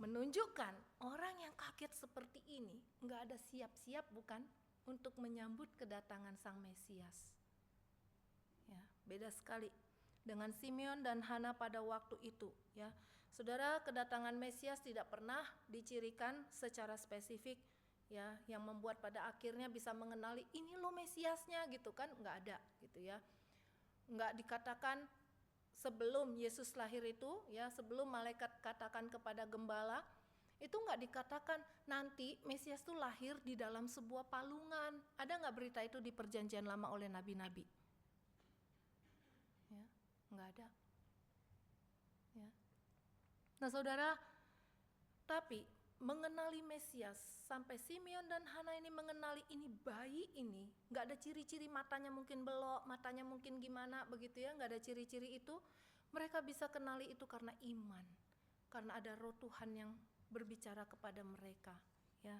menunjukkan orang yang kaget seperti ini nggak ada siap-siap bukan untuk menyambut kedatangan Sang Mesias. Ya, beda sekali dengan Simeon dan Hana pada waktu itu. Ya, saudara, kedatangan Mesias tidak pernah dicirikan secara spesifik. Ya, yang membuat pada akhirnya bisa mengenali ini loh Mesiasnya gitu kan, nggak ada gitu ya. Nggak dikatakan sebelum Yesus lahir itu ya, sebelum malaikat katakan kepada gembala, itu nggak dikatakan nanti Mesias itu lahir di dalam sebuah palungan. Ada nggak berita itu di Perjanjian Lama oleh nabi-nabi? Ya, nggak ada. Ya. Nah saudara, tapi mengenali Mesias, sampai Simeon dan Hana ini mengenali ini bayi ini, nggak ada ciri-ciri matanya mungkin belok, matanya mungkin gimana begitu ya, nggak ada ciri-ciri itu. Mereka bisa kenali itu karena iman, karena ada Roh Tuhan yang berbicara kepada mereka. Ya,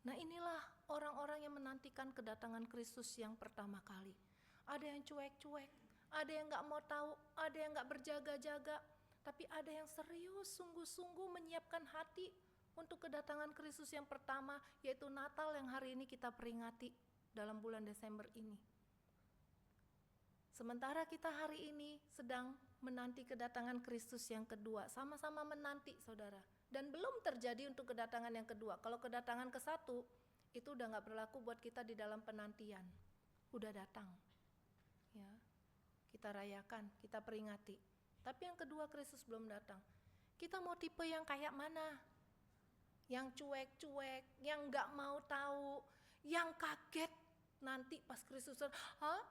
nah inilah orang-orang yang menantikan kedatangan Kristus yang pertama kali. Ada yang cuek-cuek, ada yang nggak mau tahu, ada yang nggak berjaga-jaga, tapi ada yang serius, sungguh-sungguh menyiapkan hati untuk kedatangan Kristus yang pertama, yaitu Natal yang hari ini kita peringati dalam bulan Desember ini. Sementara kita hari ini sedang menanti kedatangan Kristus yang kedua, sama-sama menanti saudara, dan belum terjadi untuk kedatangan yang kedua. Kalau kedatangan ke satu, itu udah gak berlaku buat kita di dalam penantian, udah datang. Ya, kita rayakan, kita peringati. Tapi yang kedua Kristus belum datang. Kita mau tipe yang kayak mana? Yang cuek-cuek, yang gak mau tahu, yang kaget nanti pas Kristus datang, hah?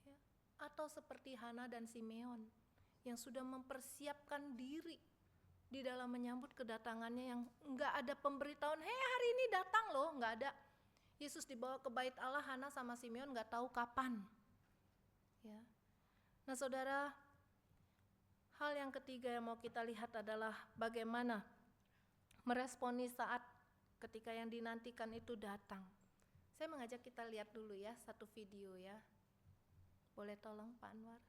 Ya. Atau seperti Hana dan Simeon yang sudah mempersiapkan diri di dalam menyambut kedatangannya, yang gak ada pemberitahuan, hei hari ini datang loh, gak ada. Yesus dibawa ke bait Allah, Hana sama Simeon gak tahu kapan. Ya. Nah saudara, hal yang ketiga yang mau kita lihat adalah bagaimana meresponi saat ketika yang dinantikan itu datang. Saya mengajak kita lihat dulu ya satu video ya. Boleh tolong Pak Anwar?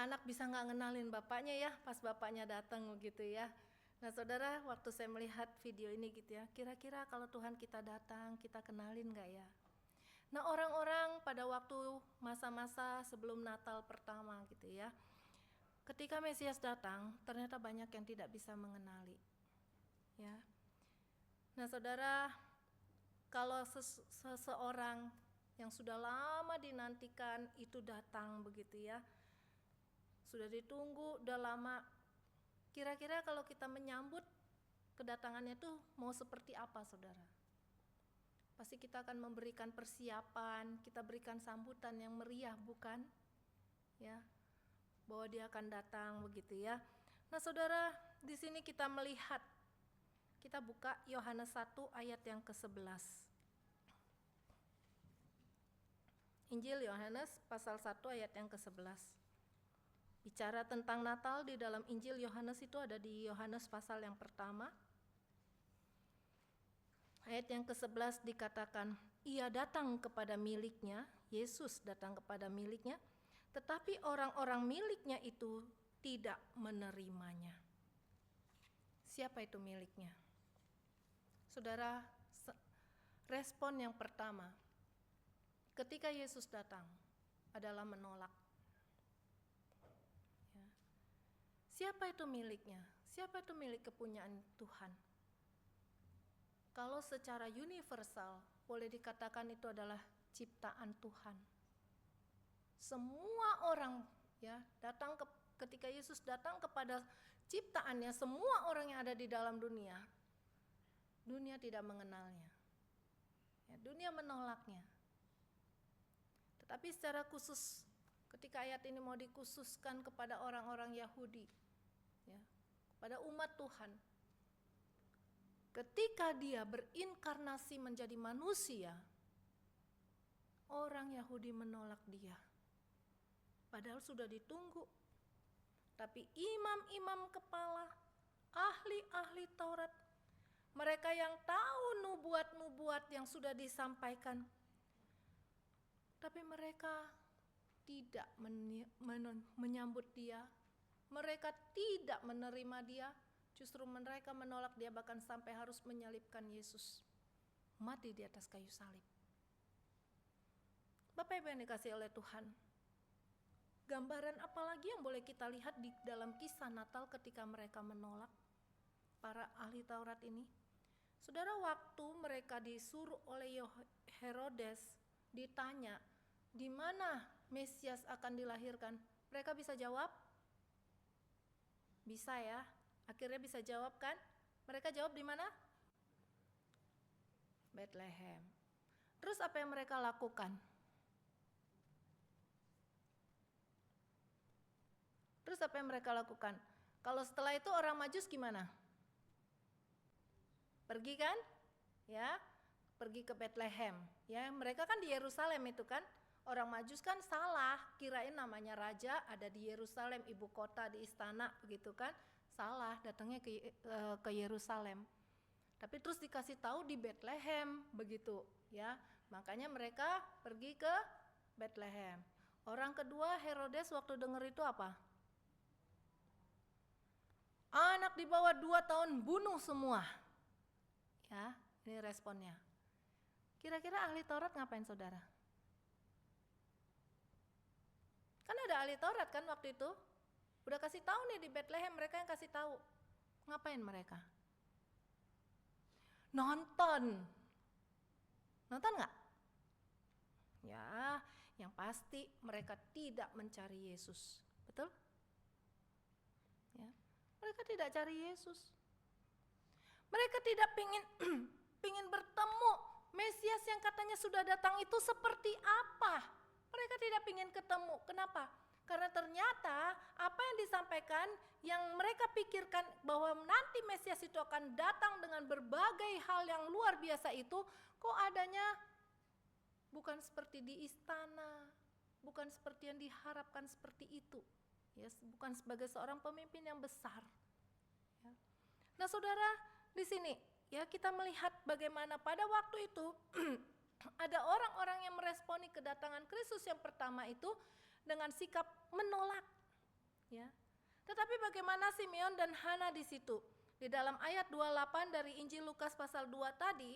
anak bisa nggak ngenalin bapaknya ya pas bapaknya datang gitu ya. Nah saudara, waktu saya melihat video ini gitu ya, kira-kira kalau Tuhan kita datang, kita kenalin nggak ya? Nah orang-orang pada waktu masa-masa sebelum Natal pertama gitu ya, ketika Mesias datang, ternyata banyak yang tidak bisa mengenali. Ya. Nah saudara, kalau seseorang yang sudah lama dinantikan itu datang begitu ya, sudah ditunggu, udah lama, kira-kira kalau kita menyambut kedatangannya itu mau seperti apa saudara? Pasti kita akan memberikan persiapan, kita berikan sambutan yang meriah bukan? Ya, bahwa dia akan datang begitu ya. Nah saudara, di sini kita melihat, kita buka Yohanes 1 ayat yang ke-11. Injil Yohanes pasal 1 ayat yang ke-11. Bicara tentang Natal di dalam Injil Yohanes itu ada di Yohanes pasal yang pertama. Ayat yang ke-11 dikatakan, ia datang kepada miliknya, Yesus datang kepada miliknya, tetapi orang-orang miliknya itu tidak menerimanya. Siapa itu miliknya? Saudara, respon yang pertama ketika Yesus datang adalah menolak. Ya. Siapa itu miliknya? Siapa itu milik kepunyaan Tuhan? Kalau secara universal boleh dikatakan itu adalah ciptaan Tuhan. Semua orang ya datang ketika Yesus datang kepada ciptaannya, semua orang yang ada di dalam dunia tidak mengenalnya. Ya, dunia menolaknya. Tetapi secara khusus ketika ayat ini mau dikhususkan kepada orang-orang Yahudi, ya, kepada umat Tuhan, ketika dia berinkarnasi menjadi manusia, orang Yahudi menolak dia. Padahal sudah ditunggu. Tapi imam-imam kepala, ahli-ahli Taurat, mereka yang tahu nubuat-nubuat yang sudah disampaikan, tapi mereka tidak menyambut dia, mereka tidak menerima dia, justru mereka menolak dia, bahkan sampai harus menyalibkan Yesus, mati di atas kayu salib. Bapak Ibu yang dikasihi oleh Tuhan, gambaran apa lagi yang boleh kita lihat di dalam kisah Natal ketika mereka menolak para ahli Taurat ini? Saudara, waktu mereka disuruh oleh Herodes ditanya di mana Mesias akan dilahirkan, mereka bisa jawab? Bisa ya, akhirnya bisa jawab kan? Mereka jawab di mana? Bethlehem. Terus apa yang mereka lakukan? Kalau setelah itu orang Majus gimana? Pergi kan? Ya, pergi ke Bethlehem. Ya, mereka kan di Yerusalem itu kan. Orang Majus kan salah, kirain namanya raja ada di Yerusalem, ibu kota di istana begitu kan. Salah, datangnya ke Yerusalem. Tapi terus dikasih tahu di Bethlehem begitu, ya. Makanya mereka pergi ke Bethlehem. Orang kedua, Herodes waktu dengar itu apa? Anak di bawah 2 tahun bunuh semua. Ya, ini responnya. Kira-kira ahli Taurat ngapain saudara? Kan ada ahli Taurat kan waktu itu. Udah kasih tahu nih di Bethlehem, mereka yang kasih tahu. Ngapain mereka? Nonton nggak? Ya, yang pasti mereka tidak mencari Yesus. Betul? Ya, mereka tidak cari Yesus. Mereka tidak pingin bertemu Mesias yang katanya sudah datang itu seperti apa. Mereka tidak pingin ketemu. Kenapa? Karena ternyata apa yang disampaikan, yang mereka pikirkan bahwa nanti Mesias itu akan datang dengan berbagai hal yang luar biasa itu, kok adanya bukan seperti di istana, bukan seperti yang diharapkan seperti itu. Ya, bukan sebagai seorang pemimpin yang besar. Ya. Nah saudara, di sini ya kita melihat bagaimana pada waktu itu ada orang-orang yang meresponi kedatangan Kristus yang pertama itu dengan sikap menolak. ya. Tetapi bagaimana Simeon dan Hana di situ? Di dalam ayat 28 dari Injil Lukas pasal 2 tadi,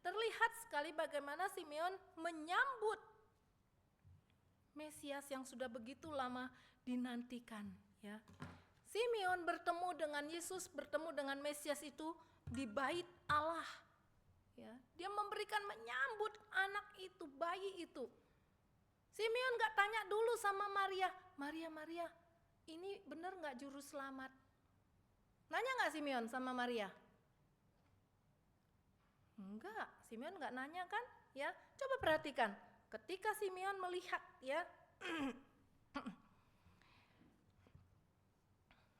terlihat sekali bagaimana Simeon menyambut Mesias yang sudah begitu lama dinantikan, ya. Simeon bertemu dengan Yesus, bertemu dengan Mesias itu di bait Allah. Ya, dia memberikan menyambut anak itu, bayi itu. Simeon gak tanya dulu sama Maria, Maria, ini benar gak juru selamat? Nanya gak Simeon sama Maria? Enggak, Simeon gak nanya kan? Ya, coba perhatikan. Ketika Simeon melihat, ya,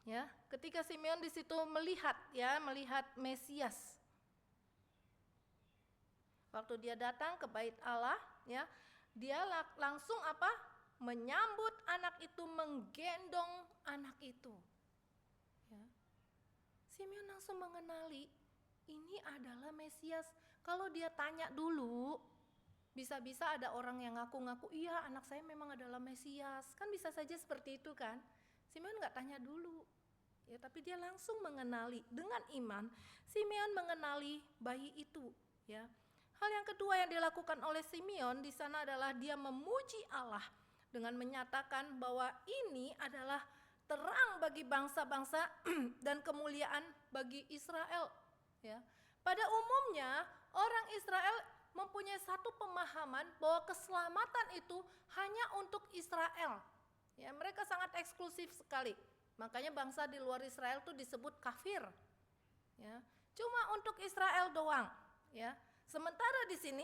ya, ketika Simeon di situ melihat, ya, melihat Mesias. Waktu dia datang ke bait Allah, ya, dia langsung apa? Menyambut anak itu, menggendong anak itu. Ya. Simeon langsung mengenali ini adalah Mesias. Kalau dia tanya dulu, bisa-bisa ada orang yang ngaku-ngaku, iya anak saya memang adalah Mesias. Kan bisa saja seperti itu kan. Simeon gak tanya dulu. Ya, tapi dia langsung mengenali dengan iman. Simeon mengenali bayi itu, ya. Hal yang kedua yang dilakukan oleh Simeon di sana adalah dia memuji Allah dengan menyatakan bahwa ini adalah terang bagi bangsa-bangsa dan kemuliaan bagi Israel, ya. Pada umumnya orang Israel mempunyai satu pemahaman bahwa keselamatan itu hanya untuk Israel. Ya, mereka sangat eksklusif sekali. Makanya bangsa di luar Israel itu disebut kafir. Ya, cuma untuk Israel doang, ya. Sementara di sini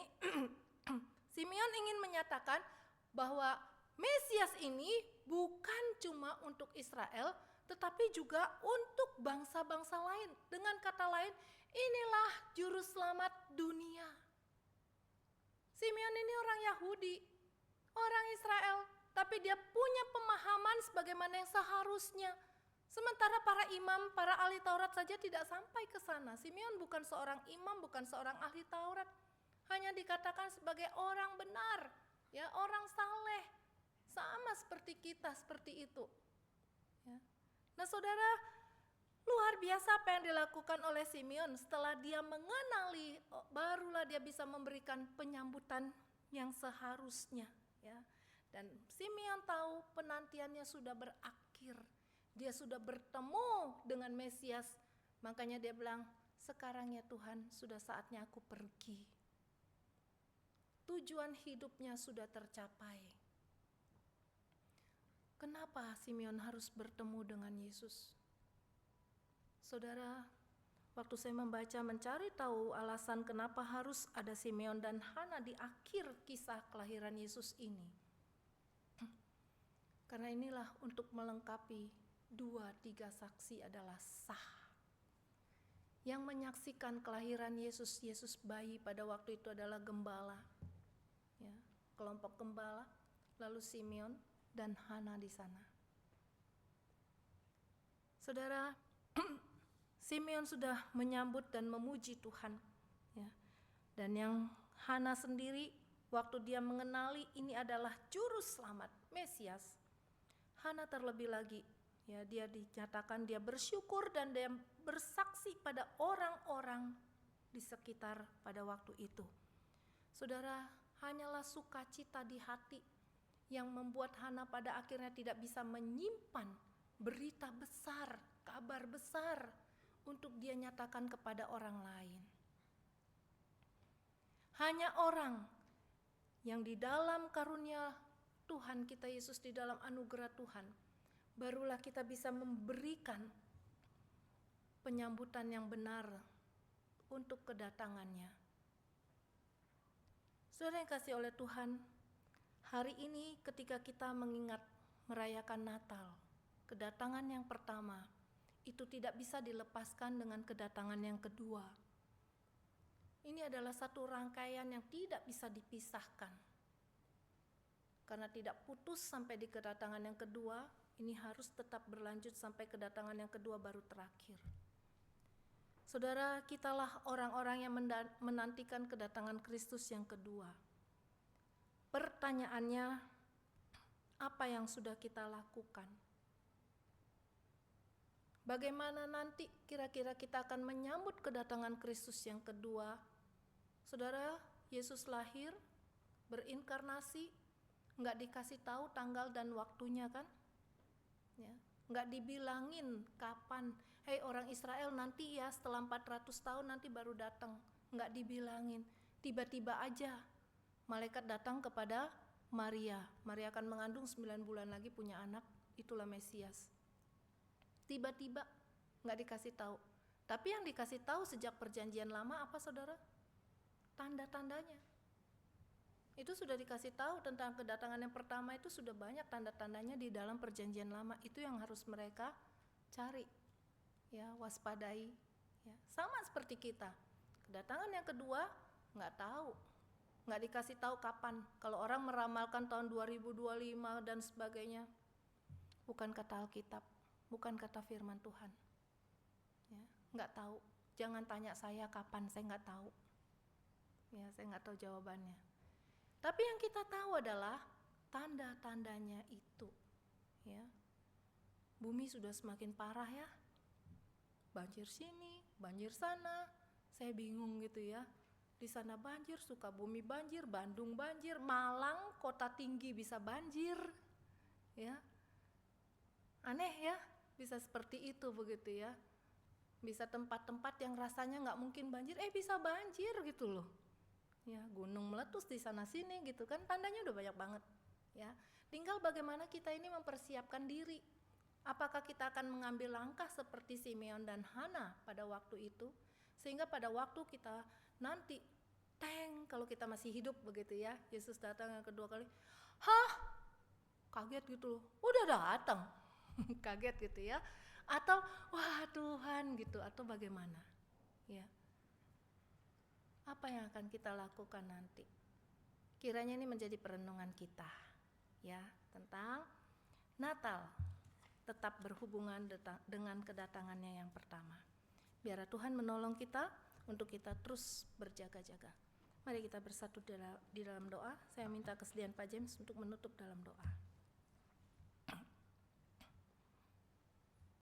Simeon ingin menyatakan bahwa Mesias ini bukan cuma untuk Israel, tetapi juga untuk bangsa-bangsa lain. Dengan kata lain, inilah juru selamat dunia. Simeon ini orang Yahudi, orang Israel, tapi dia punya pemahaman sebagaimana yang seharusnya. Sementara para imam, para ahli Taurat saja tidak sampai ke sana. Simeon bukan seorang imam, bukan seorang ahli Taurat. Hanya dikatakan sebagai orang benar, ya, orang saleh. Sama seperti kita, seperti itu. Ya. Nah, saudara, luar biasa apa yang dilakukan oleh Simeon. Setelah dia mengenali, barulah dia bisa memberikan penyambutan yang seharusnya, ya. Dan Simeon tahu penantiannya sudah berakhir. Dia sudah bertemu dengan Mesias. Makanya dia bilang, sekarang ya Tuhan, sudah saatnya aku pergi. Tujuan hidupnya sudah tercapai. Kenapa Simeon harus bertemu dengan Yesus? Saudara, waktu saya membaca mencari tahu alasan kenapa harus ada Simeon dan Hana di akhir kisah kelahiran Yesus ini. Karena inilah untuk melengkapi 2-3 saksi adalah sah. Yang menyaksikan kelahiran Yesus bayi pada waktu itu adalah gembala. Ya, kelompok gembala, lalu Simeon dan Hana di sana. Saudara, Simeon sudah menyambut dan memuji Tuhan, ya. Dan yang Hana sendiri waktu dia mengenali ini adalah juru selamat, Mesias, Hana terlebih lagi, ya, dia dinyatakan dia bersyukur dan dia bersaksi pada orang-orang di sekitar pada waktu itu. Saudara, hanyalah sukacita di hati yang membuat Hana pada akhirnya tidak bisa menyimpan berita besar, kabar besar untuk dia nyatakan kepada orang lain. Hanya orang yang di dalam karunia Tuhan kita Yesus, di dalam anugerah Tuhan, barulah kita bisa memberikan penyambutan yang benar untuk kedatangannya. Saudara yang kasih oleh Tuhan, hari ini ketika kita mengingat merayakan Natal, kedatangan yang pertama itu tidak bisa dilepaskan dengan kedatangan yang kedua. Ini adalah satu rangkaian yang tidak bisa dipisahkan. Karena tidak putus sampai di kedatangan yang kedua, ini harus tetap berlanjut sampai kedatangan yang kedua baru terakhir. Saudara, kitalah orang-orang yang menantikan kedatangan Kristus yang kedua. Pertanyaannya, apa yang sudah kita lakukan? Bagaimana nanti kira-kira kita akan menyambut kedatangan Kristus yang kedua? Saudara, Yesus lahir, berinkarnasi, nggak dikasih tahu tanggal dan waktunya kan? Ya, nggak dibilangin kapan. Hei orang Israel, nanti ya setelah 400 tahun nanti baru datang. Nggak dibilangin. Tiba-tiba aja malaikat datang kepada Maria. Maria akan mengandung 9 bulan lagi punya anak, itulah Mesias. Tiba-tiba nggak dikasih tahu. Tapi yang dikasih tahu sejak perjanjian lama apa saudara? Tanda-tandanya. Itu sudah dikasih tahu tentang kedatangan yang pertama, itu sudah banyak tanda-tandanya di dalam perjanjian lama. Itu yang harus mereka cari, ya, waspadai, ya. Sama seperti kita, kedatangan yang kedua nggak tahu, nggak dikasih tahu kapan. Kalau orang meramalkan tahun 2025 dan sebagainya, bukan kata Alkitab, bukan kata firman Tuhan, ya, nggak tahu. Jangan tanya saya kapan, saya nggak tahu, ya, saya nggak tahu jawabannya. Tapi yang kita tahu adalah tanda-tandanya itu, ya. Bumi sudah semakin parah ya, banjir sini, banjir sana, saya bingung gitu ya. Di sana banjir, Sukabumi banjir, Bandung banjir, Malang kota tinggi bisa banjir, ya. Aneh ya, bisa seperti itu begitu ya. Bisa tempat-tempat yang rasanya nggak mungkin banjir, bisa banjir gitu loh. Ya, gunung meletus di sana sini gitu kan, tandanya udah banyak banget, ya. Tinggal bagaimana kita ini mempersiapkan diri. Apakah kita akan mengambil langkah seperti Simeon dan Hana pada waktu itu, sehingga pada waktu kita nanti kalau kita masih hidup begitu ya, Yesus datang yang kedua kali, kaget gitu loh, udah datang. Kaget gitu ya, atau wah Tuhan gitu, atau bagaimana, ya. Apa yang akan kita lakukan nanti? Kiranya ini menjadi perenungan kita, ya, tentang Natal, tetap berhubungan dengan kedatangannya yang pertama. Biar Tuhan menolong kita untuk kita terus berjaga-jaga. Mari kita bersatu di dalam doa. Saya minta kesediaan Pak James untuk menutup dalam doa.